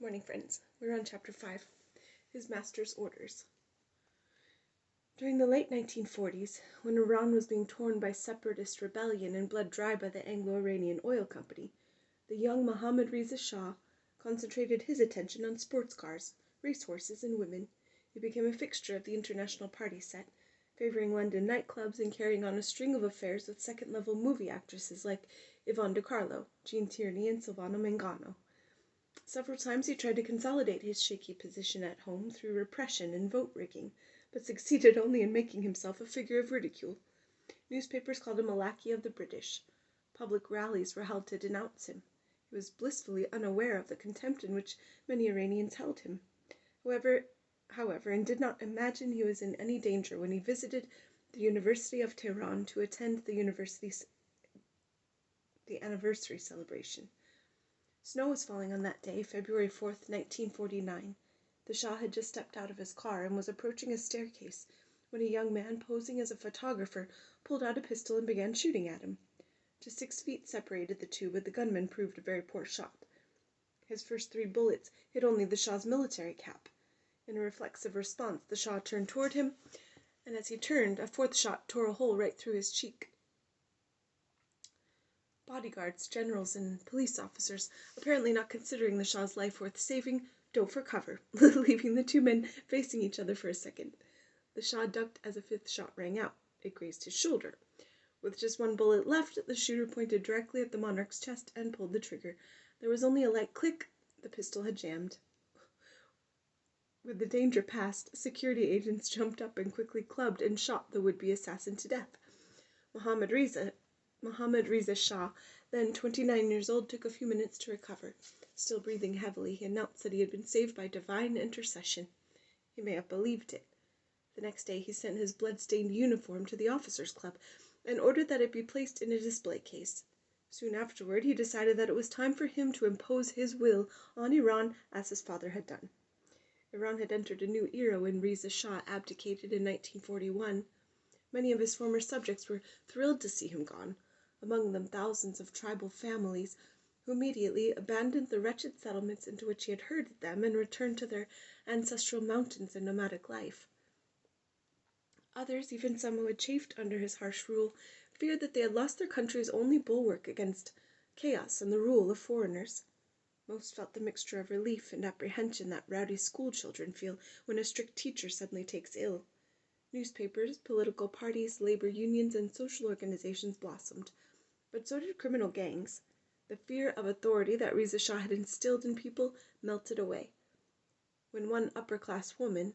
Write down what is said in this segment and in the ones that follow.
Good morning, friends. We're on Chapter 5, His Master's Orders. During the late 1940s, when Iran was being torn by separatist rebellion and bled dry by the Anglo-Iranian Oil Company, the young Mohammad Reza Shah concentrated his attention on sports cars, racehorses, and women. He became a fixture of the international party set, favoring London nightclubs and carrying on a string of affairs with second-level movie actresses like Yvonne De Carlo, Jean Tierney, and Silvana Mangano. Several times he tried to consolidate his shaky position at home through repression and vote-rigging, but succeeded only in making himself a figure of ridicule. Newspapers called him a lackey of the British. Public rallies were held to denounce him. He was blissfully unaware of the contempt in which many Iranians held him, however, and did not imagine he was in any danger when he visited the University of Tehran to attend the anniversary celebration. Snow was falling on that day, February 4th, 1949. The Shah had just stepped out of his car and was approaching a staircase when a young man posing as a photographer pulled out a pistol and began shooting at him. Just 6 feet separated the two, but the gunman proved a very poor shot. His first 3 bullets hit only the Shah's military cap. In a reflexive response, the Shah turned toward him, and as he turned, a 4th shot tore a hole right through his cheek. Bodyguards, generals, and police officers, apparently not considering the Shah's life worth saving, dove for cover, leaving the 2 men facing each other for a second. The Shah ducked as a 5th shot rang out. It grazed his shoulder. With just 1 bullet left, the shooter pointed directly at the monarch's chest and pulled the trigger. There was only a light click. The pistol had jammed. With the danger past, security agents jumped up and quickly clubbed and shot the would-be assassin to death. Mohammad Reza Shah, then 29 years old, took a few minutes to recover. Still breathing heavily, he announced that he had been saved by divine intercession. He may have believed it. The next day he sent his blood-stained uniform to the officers' club and ordered that it be placed in a display case. Soon afterward he decided that it was time for him to impose his will on Iran as his father had done. Iran had entered a new era when Reza Shah abdicated in 1941. Many of his former subjects were thrilled to see him gone, among them thousands of tribal families, who immediately abandoned the wretched settlements into which he had herded them and returned to their ancestral mountains and nomadic life. Others, even some who had chafed under his harsh rule, feared that they had lost their country's only bulwark against chaos and the rule of foreigners. Most felt the mixture of relief and apprehension that rowdy schoolchildren feel when a strict teacher suddenly takes ill. Newspapers, political parties, labor unions, and social organizations blossomed, but so did criminal gangs. The fear of authority that Reza Shah had instilled in people melted away. When one upper-class woman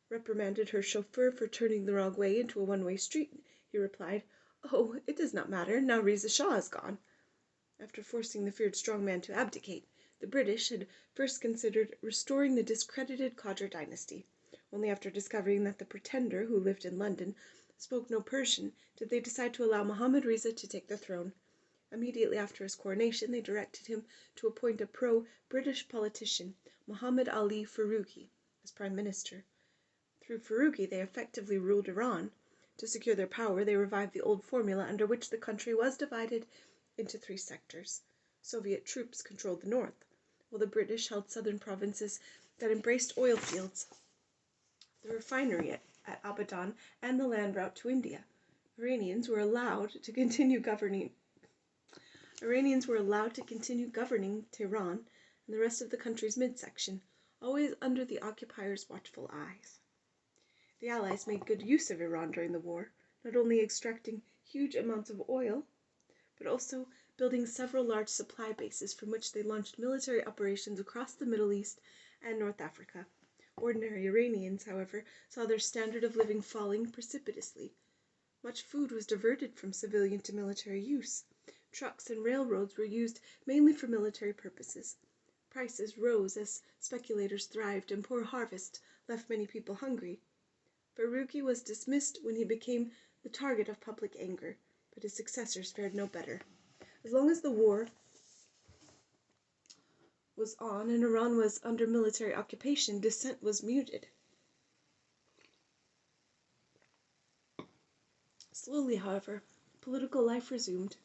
reprimanded her chauffeur for turning the wrong way into a one-way street, he replied, "Oh, it does not matter, now Reza Shah is gone." After forcing the feared strongman to abdicate, the British had first considered restoring the discredited Qadr dynasty. Only after discovering that the pretender, who lived in London, spoke no Persian, did they decide to allow Mohammad Reza to take the throne. Immediately after his coronation, they directed him to appoint a pro-British politician, Muhammad Ali Faruqi, as prime minister. Through Faruqi, they effectively ruled Iran. To secure their power, they revived the old formula under which the country was divided into 3 sectors. Soviet troops controlled the north, while the British held southern provinces that embraced oil fields, the refinery at Abadan, and the land route to India. Iranians were allowed to continue governing Tehran and the rest of the country's midsection, always under the occupiers' watchful eyes. The Allies made good use of Iran during the war, not only extracting huge amounts of oil, but also building several large supply bases from which they launched military operations across the Middle East and North Africa. Ordinary Iranians, however, saw their standard of living falling precipitously. Much food was diverted from civilian to military use. Trucks and railroads were used mainly for military purposes. Prices rose as speculators thrived, and poor harvests left many people hungry. Faruqi was dismissed when he became the target of public anger, but his successors fared no better. As long as the war was on and Iran was under military occupation, dissent was muted. Slowly, however, political life resumed.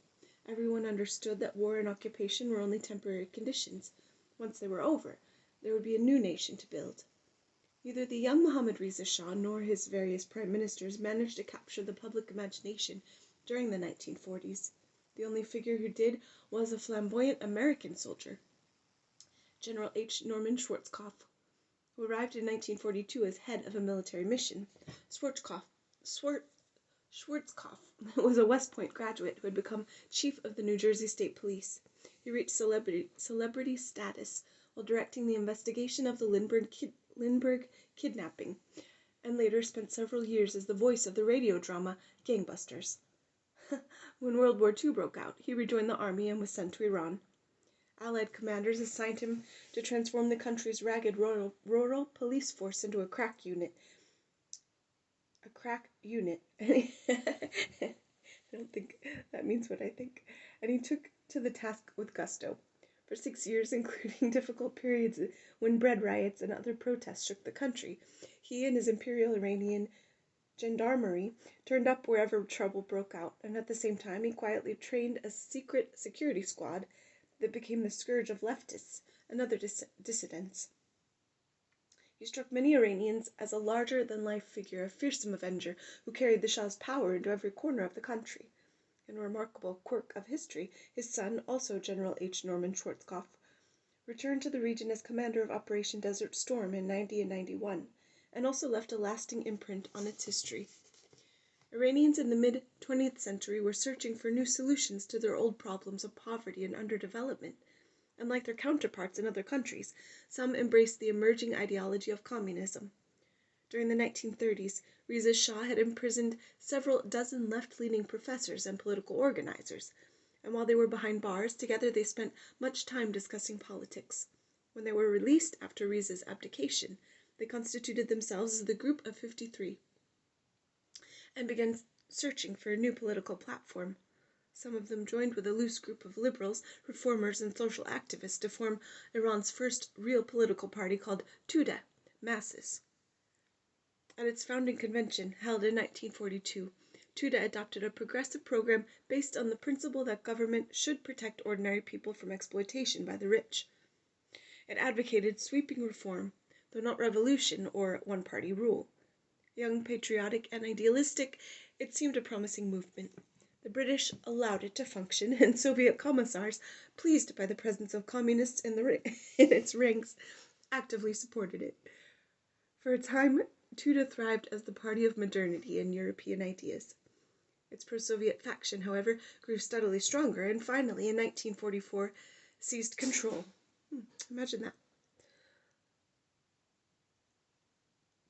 Everyone understood that war and occupation were only temporary conditions. Once they were over, there would be a new nation to build. Neither the young Mohammad Reza Shah nor his various prime ministers managed to capture the public imagination during the 1940s. The only figure who did was a flamboyant American soldier, General H. Norman Schwarzkopf, who arrived in 1942 as head of a military mission. Schwarzkopf was a West Point graduate who had become chief of the New Jersey State Police. He reached celebrity status while directing the investigation of the Lindbergh kidnapping, and later spent several years as the voice of the radio drama Gangbusters. When World War II broke out, he rejoined the army and was sent to Iran. Allied commanders assigned him to transform the country's ragged rural police force into a crack unit. I don't think that means what I think. And he took to the task with gusto. For 6 years, including difficult periods when bread riots and other protests shook the country, he and his Imperial Iranian gendarmerie turned up wherever trouble broke out, and at the same time he quietly trained a secret security squad that became the scourge of leftists and other dissidents. He struck many Iranians as a larger-than-life figure, a fearsome avenger who carried the Shah's power into every corner of the country. In a remarkable quirk of history, his son, also General H. Norman Schwarzkopf, returned to the region as commander of Operation Desert Storm in 90 and 91, and also left a lasting imprint on its history. Iranians in the mid-20th century were searching for new solutions to their old problems of poverty and underdevelopment. Unlike their counterparts in other countries, some embraced the emerging ideology of communism. During the 1930s, Reza Shah had imprisoned several dozen left-leaning professors and political organizers, and while they were behind bars, together they spent much time discussing politics. When they were released after Reza's abdication, they constituted themselves as the Group of 53 and began searching for a new political platform. Some of them joined with a loose group of liberals, reformers, and social activists to form Iran's first real political party called Tudeh, Masses. At its founding convention, held in 1942, Tudeh adopted a progressive program based on the principle that government should protect ordinary people from exploitation by the rich. It advocated sweeping reform, though not revolution or one-party rule. Young, patriotic, and idealistic, it seemed a promising movement. The British allowed it to function, and Soviet commissars, pleased by the presence of communists in its ranks, actively supported it. For a time, Tudeh thrived as the party of modernity and European ideas. Its pro-Soviet faction, however, grew steadily stronger, and finally, in 1944, seized control. Imagine that.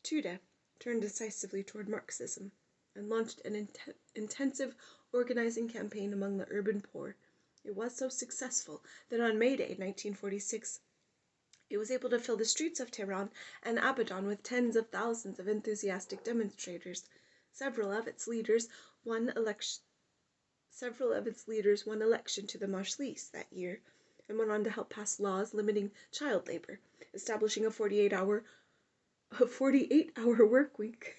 Tudeh turned decisively toward Marxism and launched an intensive organizing campaign among the urban poor. It was so successful that on May Day 1946, it was able to fill the streets of Tehran and Abadan with tens of thousands of enthusiastic demonstrators. Several of its leaders won election to the Majlis that year, and went on to help pass laws limiting child labor, establishing a 48-hour work week,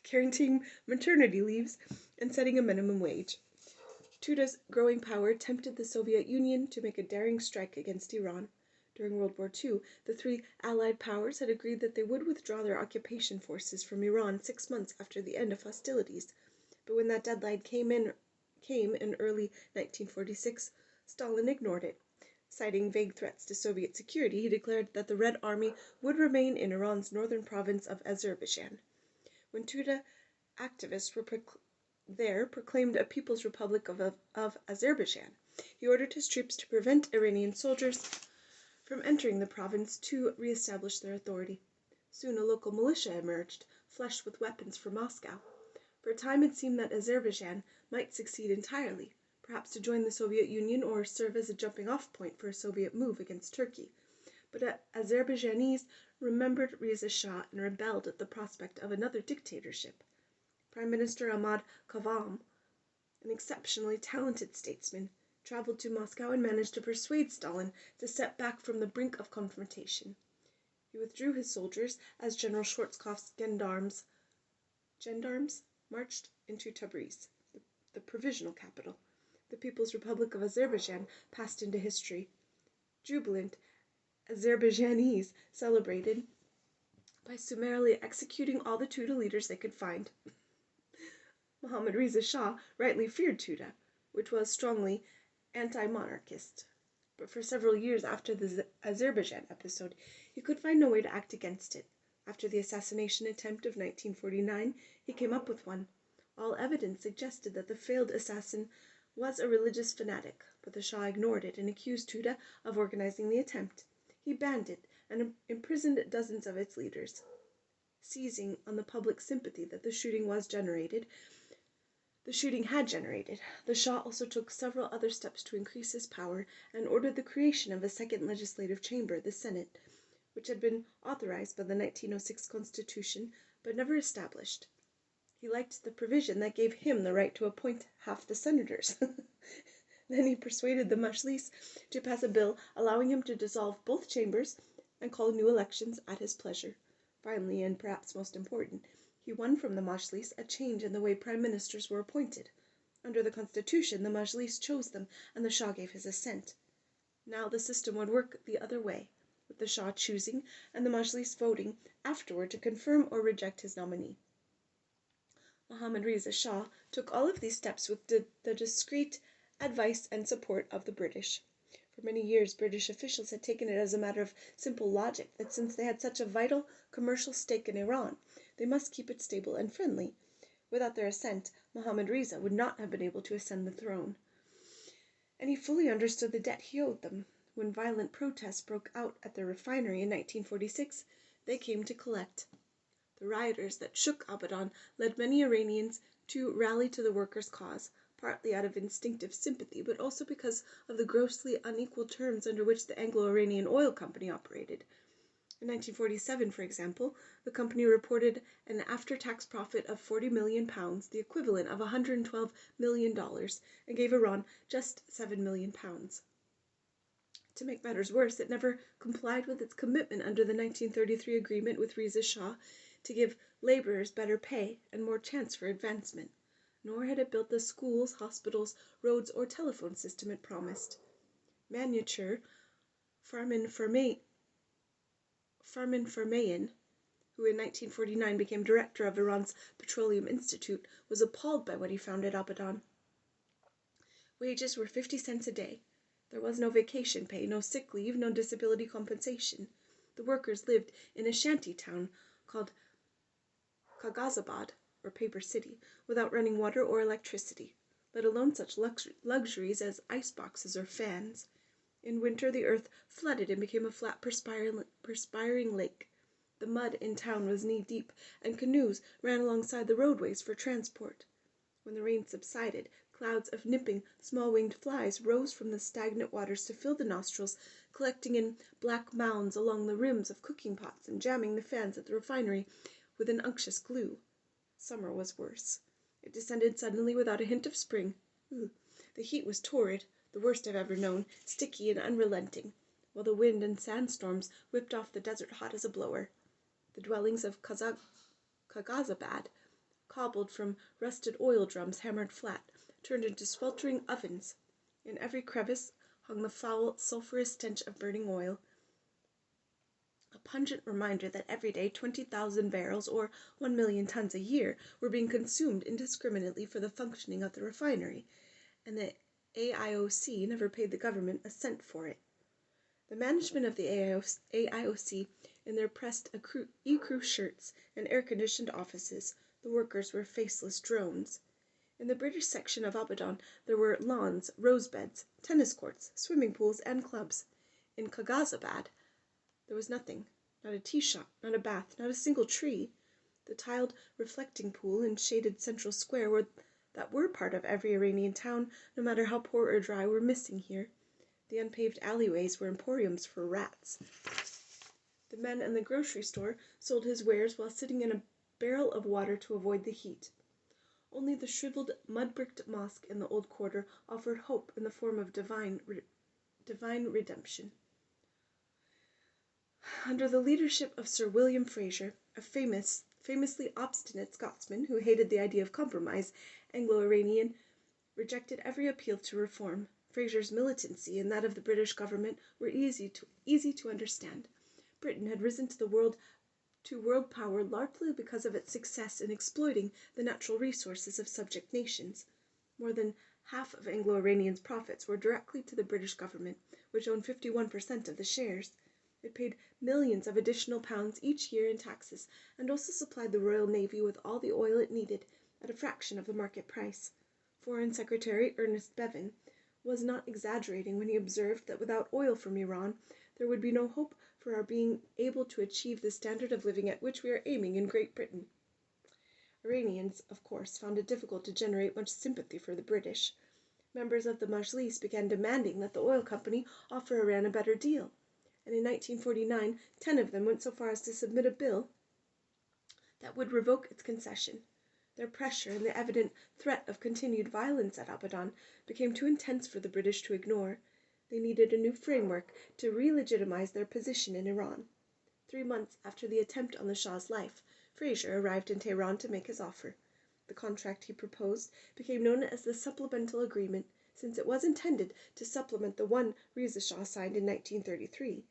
guaranteeing maternity leaves, and setting a minimum wage. Tudeh's growing power tempted the Soviet Union to make a daring strike against Iran. During World War II, the three Allied powers had agreed that they would withdraw their occupation forces from Iran 6 months after the end of hostilities. But when that deadline came in early 1946, Stalin ignored it. Citing vague threats to Soviet security, he declared that the Red Army would remain in Iran's northern province of Azerbaijan. When Tudeh activists were proclaimed a People's Republic of Azerbaijan, he ordered his troops to prevent Iranian soldiers from entering the province to re-establish their authority. Soon a local militia emerged, flushed with weapons from Moscow. For a time it seemed that Azerbaijan might succeed entirely, perhaps to join the Soviet Union or serve as a jumping-off point for a Soviet move against Turkey. But Azerbaijanis remembered Reza Shah and rebelled at the prospect of another dictatorship. Prime Minister Ahmad Kavam, an exceptionally talented statesman, traveled to Moscow and managed to persuade Stalin to step back from the brink of confrontation. He withdrew his soldiers as General Schwarzkopf's gendarmes marched into Tabriz, the provisional capital. The People's Republic of Azerbaijan passed into history. Jubilant Azerbaijanis celebrated by summarily executing all the Tudeh leaders they could find. Mohammad Reza Shah rightly feared Tudeh, which was strongly anti-monarchist. But for several years after the Azerbaijan episode, he could find no way to act against it. After the assassination attempt of 1949, he came up with one. All evidence suggested that the failed assassin was a religious fanatic, but the Shah ignored it and accused Tudeh of organizing the attempt. He banned it and imprisoned dozens of its leaders. Seizing on the public sympathy that the shooting had generated, the Shah also took several other steps to increase his power and ordered the creation of a second legislative chamber, the Senate, which had been authorized by the 1906 Constitution but never established. He liked the provision that gave him the right to appoint half the senators. Then he persuaded the Majlis to pass a bill allowing him to dissolve both chambers and call new elections at his pleasure. Finally, and perhaps most important, he won from the Majlis a change in the way prime ministers were appointed. Under the Constitution, the Majlis chose them, and the Shah gave his assent. Now the system would work the other way, with the Shah choosing and the Majlis voting afterward to confirm or reject his nominee. Mohammad Reza Shah took all of these steps with the discreet advice and support of the British. For many years, British officials had taken it as a matter of simple logic that since they had such a vital commercial stake in Iran, they must keep it stable and friendly. Without their assent, Mohammad Reza would not have been able to ascend the throne. And he fully understood the debt he owed them. When violent protests broke out at their refinery in 1946, they came to collect. The rioters that shook Abadan led many Iranians to rally to the workers' cause, partly out of instinctive sympathy, but also because of the grossly unequal terms under which the Anglo-Iranian Oil Company operated. In 1947, for example, the company reported an after-tax profit of £40 million, the equivalent of $112 million, and gave Iran just £7 million. To make matters worse, it never complied with its commitment under the 1933 agreement with Reza Shah to give laborers better pay and more chance for advancement. Nor had it built the schools, hospitals, roads, or telephone system it promised. Manucher Farman Farmayan, who in 1949 became director of Iran's Petroleum Institute, was appalled by what he found at Abadan. Wages were 50 cents a day. There was no vacation pay, no sick leave, no disability compensation. The workers lived in a shanty town called Kagazabad, or Paper City, without running water or electricity, let alone such luxuries as ice boxes or fans. In winter, the earth flooded and became a flat, perspiring lake. The mud in town was knee-deep, and canoes ran alongside the roadways for transport. When the rain subsided, clouds of nipping, small-winged flies rose from the stagnant waters to fill the nostrils, collecting in black mounds along the rims of cooking pots and jamming the fans at the refinery with an unctuous glue. Summer was worse. It descended suddenly without a hint of spring. The heat was torrid, the worst I've ever known, sticky and unrelenting, while the wind and sandstorms whipped off the desert hot as a blower. The dwellings of Kagazabad, cobbled from rusted oil drums hammered flat, turned into sweltering ovens. In every crevice hung the foul, sulphurous stench of burning oil, a pungent reminder that every day 20,000 barrels, or 1 million tons a year, were being consumed indiscriminately for the functioning of the refinery, and the AIOC never paid the government a cent for it. The management of the AIOC, in their pressed ecru shirts and air-conditioned offices, the workers were faceless drones. In the British section of Abadan there were lawns, rose beds, tennis courts, swimming pools, and clubs. In Kagazabad there was nothing, not a tea shop, not a bath, not a single tree. The tiled reflecting pool and shaded central square that were part of every Iranian town, no matter how poor or dry, were missing here. The unpaved alleyways were emporiums for rats. The men in the grocery store sold his wares while sitting in a barrel of water to avoid the heat. Only the shriveled, mud-bricked mosque in the old quarter offered hope in the form of divine redemption. Under the leadership of Sir William Fraser, a famously obstinate Scotsman who hated the idea of compromise, Anglo-Iranian rejected every appeal to reform. Fraser's militancy and that of the British government were easy to understand. Britain had risen to world power largely because of its success in exploiting the natural resources of subject nations. More than half of Anglo-Iranian's profits were directly to the British government, which owned 51% of the shares. It paid millions of additional pounds each year in taxes, and also supplied the Royal Navy with all the oil it needed at a fraction of the market price. Foreign Secretary Ernest Bevin was not exaggerating when he observed that without oil from Iran, there would be no hope for our being able to achieve the standard of living at which we are aiming in Great Britain. Iranians, of course, found it difficult to generate much sympathy for the British. Members of the Majlis began demanding that the oil company offer Iran a better deal, and in 1949 10 of them went so far as to submit a bill that would revoke its concession. Their pressure and the evident threat of continued violence at Abadan became too intense for the British to ignore. They needed a new framework to re-legitimize their position in Iran. 3 months after the attempt on the Shah's life, Fraser arrived in Tehran to make his offer. The contract he proposed became known as the Supplemental Agreement, since it was intended to supplement the one Reza Shah signed in 1933.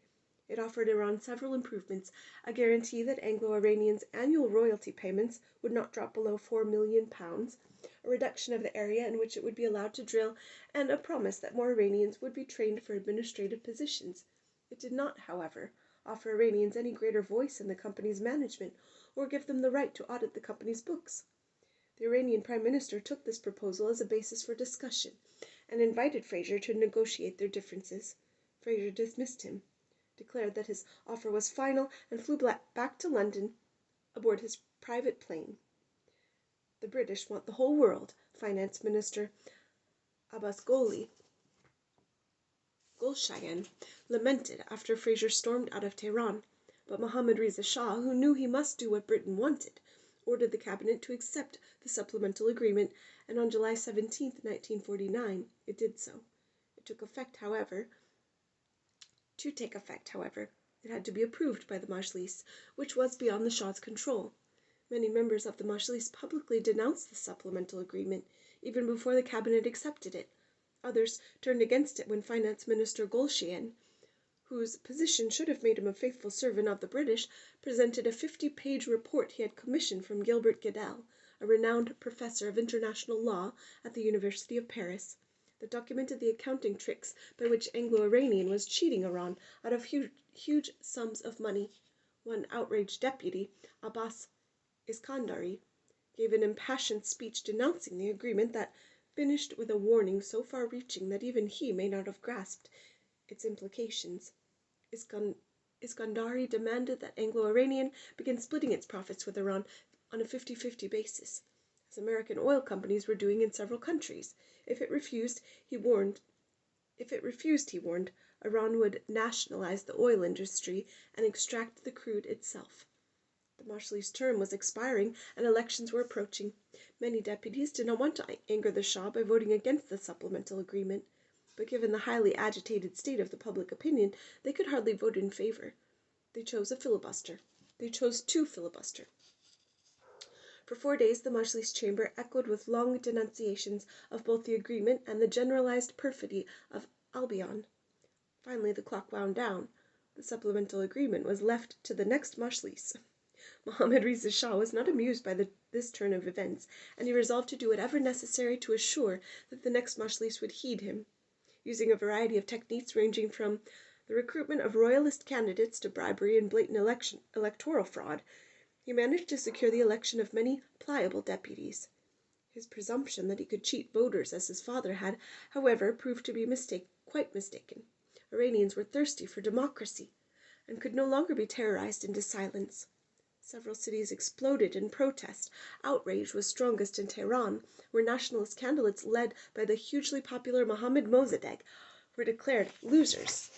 It offered Iran several improvements: a guarantee that Anglo-Iranians' annual royalty payments would not drop below £4 million, a reduction of the area in which it would be allowed to drill, and a promise that more Iranians would be trained for administrative positions. It did not, however, offer Iranians any greater voice in the company's management, or give them the right to audit the company's books. The Iranian Prime Minister took this proposal as a basis for discussion, and invited Fraser to negotiate their differences. Fraser dismissed him, declared that his offer was final, and flew back to London aboard his private plane. The British want the whole world, Finance Minister Abbas Golshayan lamented after Fraser stormed out of Tehran, but Mohammad Reza Shah, who knew he must do what Britain wanted, ordered the cabinet to accept the supplemental agreement, and on July 17, 1949, it did so. To take effect, however, it had to be approved by the Majlis, which was beyond the Shah's control. Many members of the Majlis publicly denounced the supplemental agreement, even before the cabinet accepted it. Others turned against it when Finance Minister Golshayan, whose position should have made him a faithful servant of the British, presented a 50-page report he had commissioned from Gilbert Gedel, a renowned professor of international law at the University of Paris, that documented the accounting tricks by which Anglo-Iranian was cheating Iran out of huge sums of money. One outraged deputy, Abbas Iskandari, gave an impassioned speech denouncing the agreement that finished with a warning so far-reaching that even he may not have grasped its implications. Iskandari demanded that Anglo-Iranian begin splitting its profits with Iran on a 50-50 basis, as American oil companies were doing in several countries. If it refused, he warned, Iran would nationalize the oil industry and extract the crude itself. The Majlis' term was expiring and elections were approaching. Many deputies did not want to anger the Shah by voting against the supplemental agreement, but given the highly agitated state of the public opinion, they could hardly vote in favor. They chose two filibuster. For 4 days the Majlis chamber echoed with long denunciations of both the agreement and the generalized perfidy of Albion. Finally the clock wound down. The supplemental agreement was left to the next Majlis. Mohammad Reza Shah was not amused by this turn of events, and he resolved to do whatever necessary to assure that the next Majlis would heed him. Using a variety of techniques ranging from the recruitment of royalist candidates to bribery and blatant electoral fraud, he managed to secure the election of many pliable deputies. His presumption that he could cheat voters as his father had, however, proved to be quite mistaken. Iranians were thirsty for democracy, and could no longer be terrorized into silence. Several cities exploded in protest. Outrage was strongest in Tehran, where nationalist candidates led by the hugely popular Mohammad Mosaddegh were declared losers.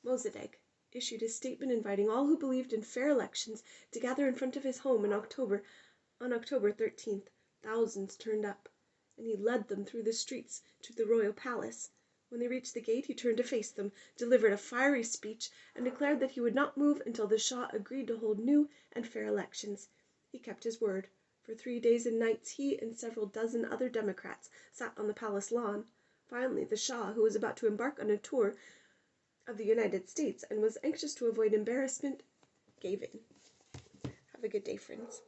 Mosaddegh issued a statement inviting all who believed in fair elections to gather in front of his home on October 13th. Thousands turned up, and he led them through the streets to the royal palace. When they reached the gate, he turned to face them, delivered a fiery speech, and declared that he would not move until the Shah agreed to hold new and fair elections. He kept his word. For 3 days and nights he and several dozen other Democrats sat on the palace lawn, Finally, the Shah, who was about to embark on a tour of the United States and was anxious to avoid embarrassment, gave in. Have a good day, friends.